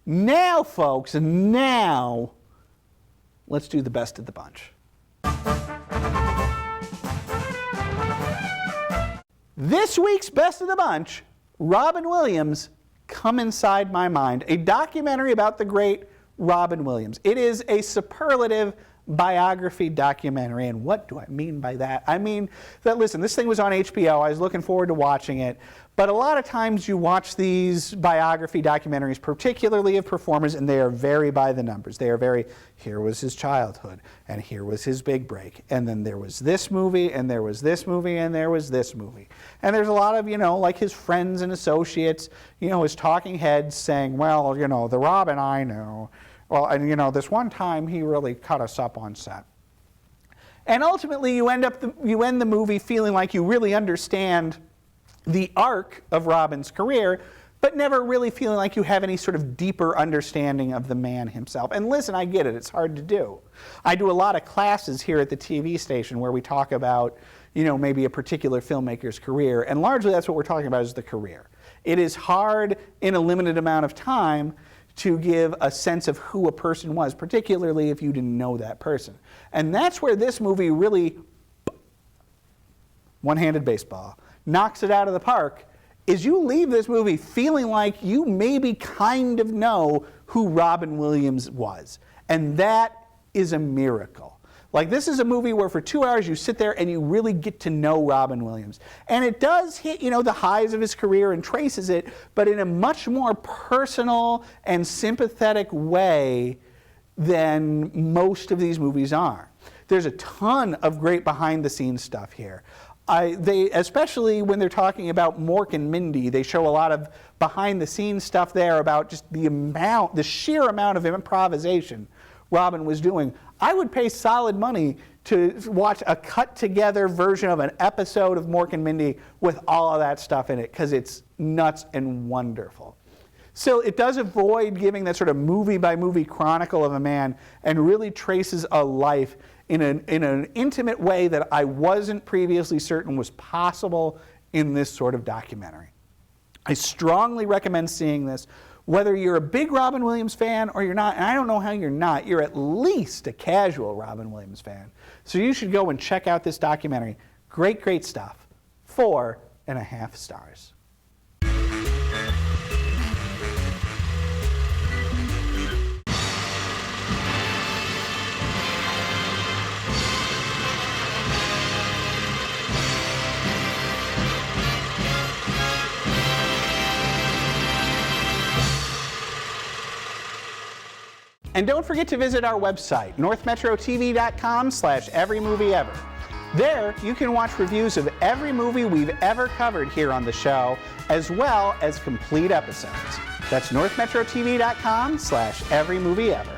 Now, folks, now let's do the best of the bunch. This week's best of the bunch, Robin Williams, Come Inside My Mind, a documentary about the great Robin Williams. It is a superlative biography documentary, and what do I mean by that? I mean that, listen, this thing was on HBO. I was looking forward to watching it, but a lot of times you watch these biography documentaries, particularly of performers, and they are very by the numbers. They are very, here was his childhood, and here was his big break, and then there was this movie, and there was this movie, and there was this movie. And there's a lot of, like his friends and associates, his talking heads saying, well, the Robin I know, well, and this one time he really cut us up on set. And ultimately you end the movie feeling like you really understand the arc of Robin's career, but never really feeling like you have any sort of deeper understanding of the man himself. And listen, I get it, it's hard to do. I do a lot of classes here at the TV station where we talk about, maybe a particular filmmaker's career, and largely that's what we're talking about is the career. It is hard in a limited amount of time to give a sense of who a person was, particularly if you didn't know that person. And that's where this movie really, one-handed baseball, knocks it out of the park, is you leave this movie feeling like you maybe kind of know who Robin Williams was. And that is a miracle. Like, this is a movie where for 2 hours you sit there and you really get to know Robin Williams. And it does hit, the highs of his career and traces it, but in a much more personal and sympathetic way than most of these movies are. There's a ton of great behind-the-scenes stuff here. Especially when they're talking about Mork and Mindy, they show a lot of behind-the-scenes stuff there about just the sheer amount of improvisation Robin was doing. I would pay solid money to watch a cut-together version of an episode of Mork and Mindy with all of that stuff in it, because it's nuts and wonderful. So it does avoid giving that sort of movie-by-movie chronicle of a man and really traces a life in an intimate way that I wasn't previously certain was possible in this sort of documentary. I strongly recommend seeing this. Whether you're a big Robin Williams fan or you're not, and I don't know how you're not, you're at least a casual Robin Williams fan. So you should go and check out this documentary. Great, great stuff. 4.5 stars. And don't forget to visit our website, northmetrotv.com/everymovieever. There, you can watch reviews of every movie we've ever covered here on the show, as well as complete episodes. That's northmetrotv.com/everymovieever.